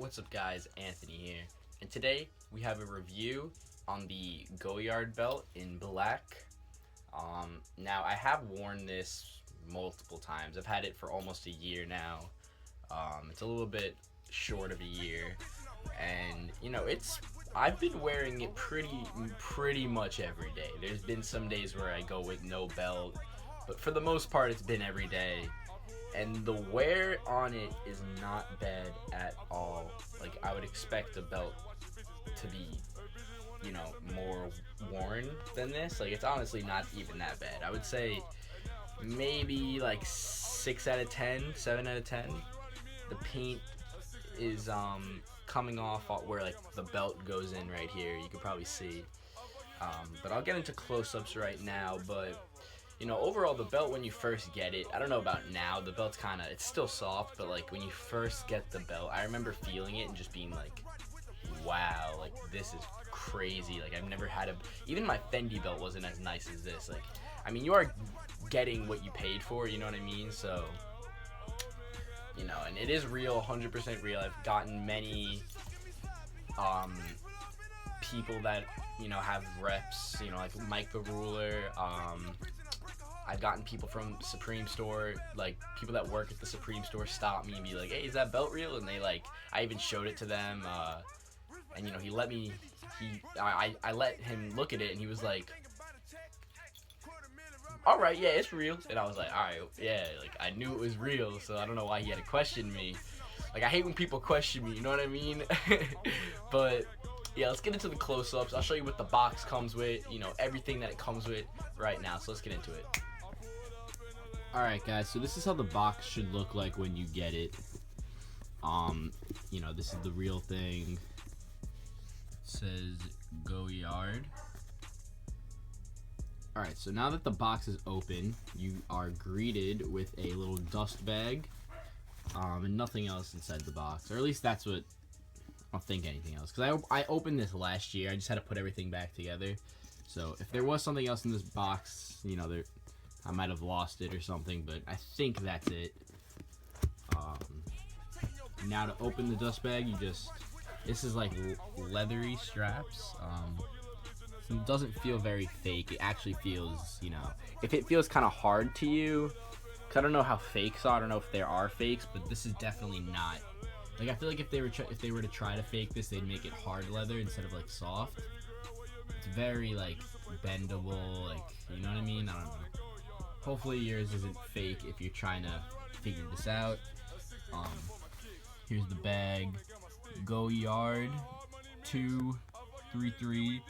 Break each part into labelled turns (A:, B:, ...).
A: What's up guys, Anthony here, and today we have a review on the Goyard belt in black. Now I have worn this multiple times. I've had it for almost a year now. It's a little bit short of a year, and you know, I've been wearing it pretty much every day. There's been some days where I go with no belt, but for the most part it's been every day. And the wear on it is not bad at all. Like, I would expect a belt to be, you know, more worn than this. Like, it's honestly not even that bad. I would say maybe like 6 out of 10, 7 out of 10. The paint is coming off where like the belt goes in right here. You can probably see. But I'll get into close-ups right now, but you know, overall, the belt, when you first get it, I don't know about now, the belt's it's still soft, but like when you first get the belt, I remember feeling it and just being like, wow, like this is crazy. Like, I've never had even my Fendi belt wasn't as nice as this. Like, I mean, you are getting what you paid for, you know what I mean? So, you know, and it is real, 100% real. I've gotten many people that, you know, have reps, you know, like Mike the Ruler. I've gotten people from Supreme Store, like people that work at the Supreme Store, stop me and be like, hey, is that belt real? And they I even showed it to them, and you know, I let him look at it, and he was like, all right, yeah, it's real. And I was like, all right, yeah, like I knew it was real, so I don't know why he had to question me. Like, I hate when people question me, you know what I mean? But yeah, let's get into the close-ups. I'll show you what the box comes with, you know, everything that it comes with right now. So let's get into it.
B: Alright guys, so this is how the box should look like when you get it. You know, this is the real thing. It says Goyard. Alright, so now that the box is open, you are greeted with a little dust bag, and nothing else inside the box. Or at least that's what, I don't think anything else. Because I opened this last year, I just had to put everything back together. So if there was something else in this box, you know, I might have lost it or something, but I think that's it. Now to open the dust bag, this is like leathery straps. It doesn't feel very fake. It actually feels, you know, if it feels kind of hard to you, because I don't know how fakes are, I don't know if there are fakes, but this is definitely not. Like, I feel like if they were to try to fake this, they'd make it hard leather instead of like soft. It's very like bendable, like, you know what I mean? I don't know. Hopefully yours isn't fake if you're trying to figure this out. Here's the bag. Goyard 233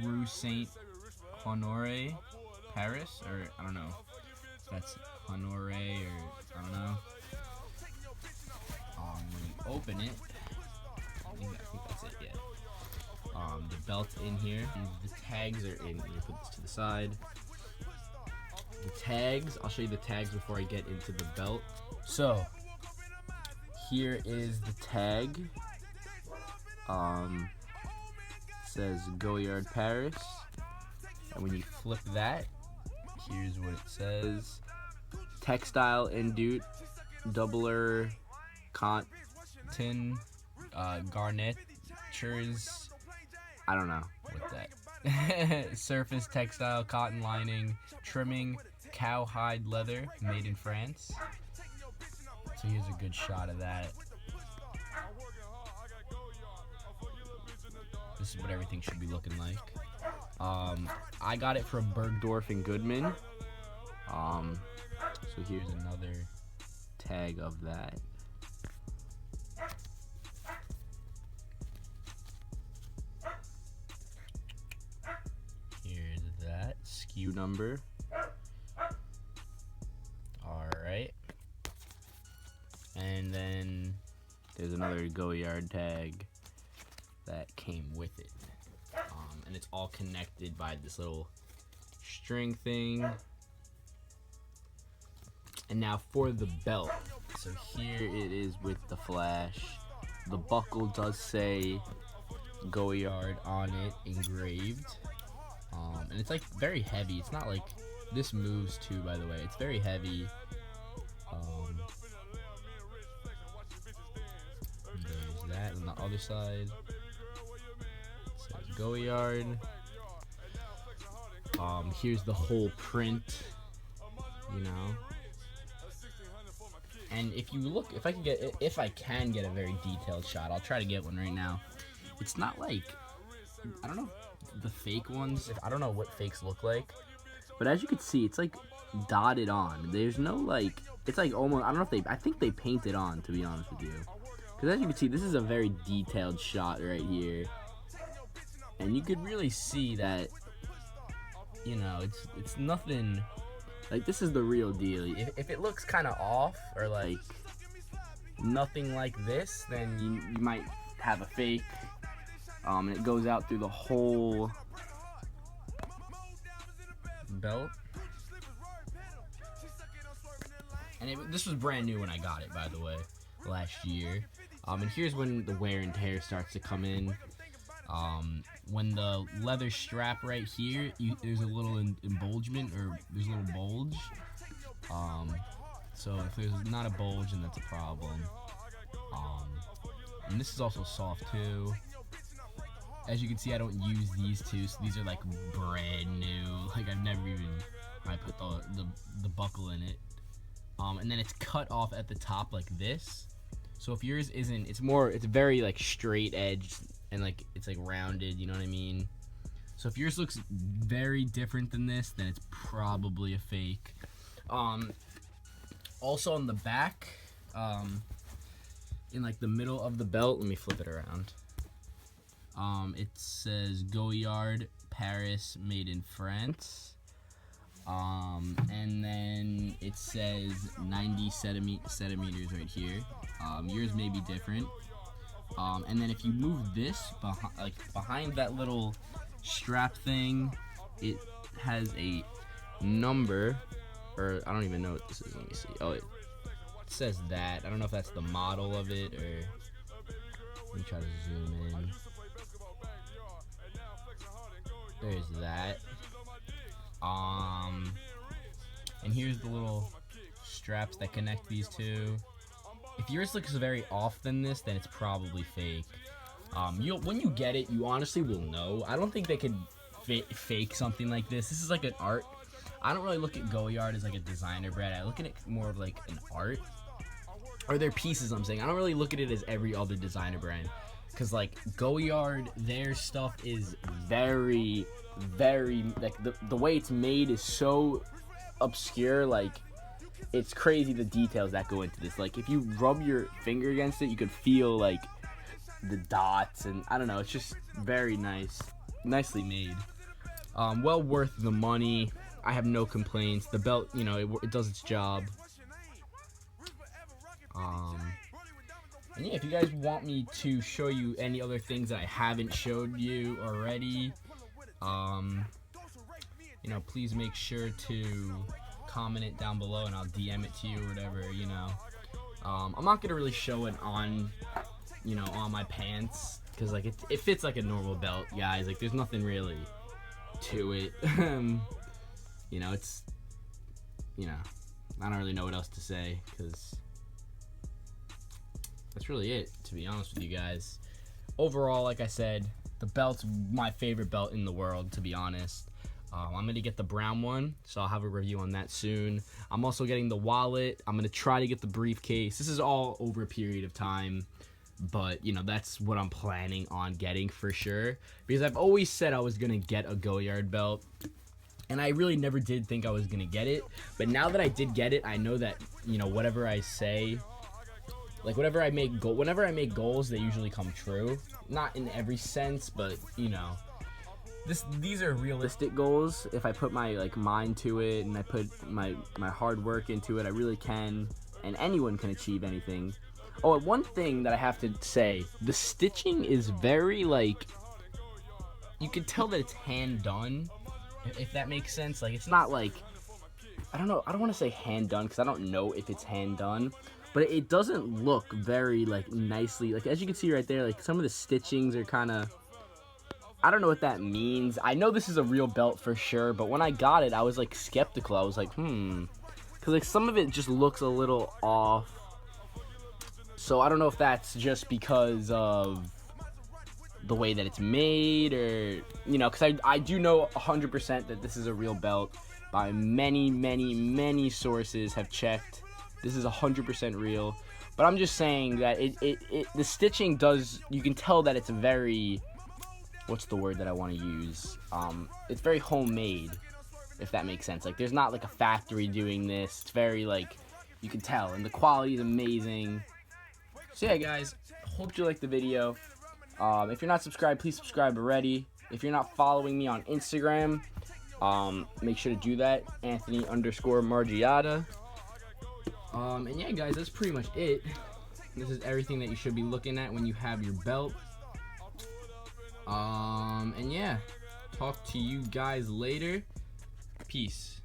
B: Rue Saint Honore, Paris, or I don't know if that's Honore or I don't know. When you open it, I think that's it, yeah. The belt's in here, and the tags are in. Let me put this to the side. The tags, I'll show you the tags before I get into the belt. So, here is the tag. It says Goyard Paris. And when you flip that, here's what it says. Textile Indute, Doubler, Cotton, Garnitures, I don't know what that. Surface textile, cotton lining, trimming, cowhide leather, made in France. So here's a good shot of that. This is what everything should be looking like. I got it from Bergdorf and Goodman. So here's another tag of that. Here's that SKU number. Alright. And then there's another Goyard tag that came with it. And it's all connected by this little string thing. And now for the belt. So here it is with the flash. The buckle does say Goyard on it, engraved. And it's like very heavy. It's not like, this moves too, by the way. It's very heavy. There's that. the other side, it says Goyard. Here's the whole print, you know. And if you look, if I can get a very detailed shot, I'll try to get one right now. It's not like, I don't know, the fake ones. I don't know what fakes look like, but as you can see, it's like dotted on. There's no like, it's like almost, I don't know if I think they painted on, to be honest with you. Because as you can see, this is a very detailed shot right here, and you could really see that, you know, it's nothing. Like, this is the real deal. If it looks kind of off or like nothing like this, then you might have a fake. And it goes out through the whole belt. And this was brand new when I got it, by the way, last year. And here's when the wear and tear starts to come in. When the leather strap right here, there's a little embulgement, or there's a little bulge. So if there's not a bulge, then that's a problem. And this is also soft too. As you can see, I don't use these two, so these are like brand new. Like, I've never even, I put the buckle in it. And then it's cut off at the top like this. So if yours isn't, it's very like straight edged and like it's like rounded, you know what I mean? So if yours looks very different than this, then it's probably a fake. Also on the back, in like the middle of the belt, let me flip it around. It says Goyard, Paris, made in France. And then it says 90 centimeters right here. Yours may be different. And then if you move this behind that little strap thing, it has a number, or I don't even know what this is. Let me see. Oh, it says that. I don't know if that's the model of it, or let me try to zoom in. There's that. And here's the little straps that connect these two. If yours looks very off than this, then it's probably fake. When you get it, you honestly will know. I don't think they could fake something like this. This is like an art. I don't really look at Goyard as like a designer brand. I look at it more of like an art, or their pieces. I'm saying I don't really look at it as every other designer brand, because like Goyard, their stuff is very, very, like the way it's made is so obscure. Like, it's crazy the details that go into this. Like, if you rub your finger against it, you could feel like the dots, and I don't know, it's just very nicely made. Well worth the money. I have no complaints. The belt, you know, it does its job. And yeah, if you guys want me to show you any other things that I haven't showed you already, you know, please make sure to comment it down below, and I'll DM it to you or whatever, you know. I'm not gonna really show it on, you know, on my pants, because like it fits like a normal belt, guys. Like, there's nothing really to it. You know, it's, you know, I don't really know what else to say, because that's really it, to be honest with you guys. Overall, like I said, the belt's my favorite belt in the world, to be honest. I'm gonna get the brown one, so I'll have a review on that soon. I'm also getting the wallet. I'm gonna try to get the briefcase. This is all over a period of time, but you know, that's what I'm planning on getting for sure, because I've always said I was gonna get a Goyard belt, and I really never did think I was gonna get it. But now that I did get it, I know that, you know, whatever I say, like whenever I make goals, they usually come true. Not in every sense, but you know, these are realistic goals. If I put my like mind to it, and I put my hard work into it, I really can, and anyone can achieve anything. Oh, and one thing that I have to say, the stitching is very, like, you can tell that it's hand done, if that makes sense. Like, it's not like, I don't know, I don't want to say hand done, because I don't know if it's hand done, but it doesn't look very, like, nicely. Like, as you can see right there, like, some of the stitchings are kind of, I don't know what that means. I know this is a real belt for sure, but when I got it, I was, like, skeptical. I was like, because, like, some of it just looks a little off. So I don't know if that's just because of the way that it's made, or because I do know 100% that this is a real belt. By many sources have checked. This is 100% real. But I'm just saying that the stitching does, you can tell that it's a very, what's the word that I want to use? It's very homemade, if that makes sense. Like, there's not like a factory doing this. It's very, like, you can tell, and the quality is amazing. So yeah, guys, hope you liked the video. If you're not subscribed, please subscribe already. If you're not following me on Instagram, make sure to do that, Anthony_Margiata. And yeah, guys, that's pretty much it. This is everything that you should be looking at when you have your belt. And yeah, talk to you guys later. Peace.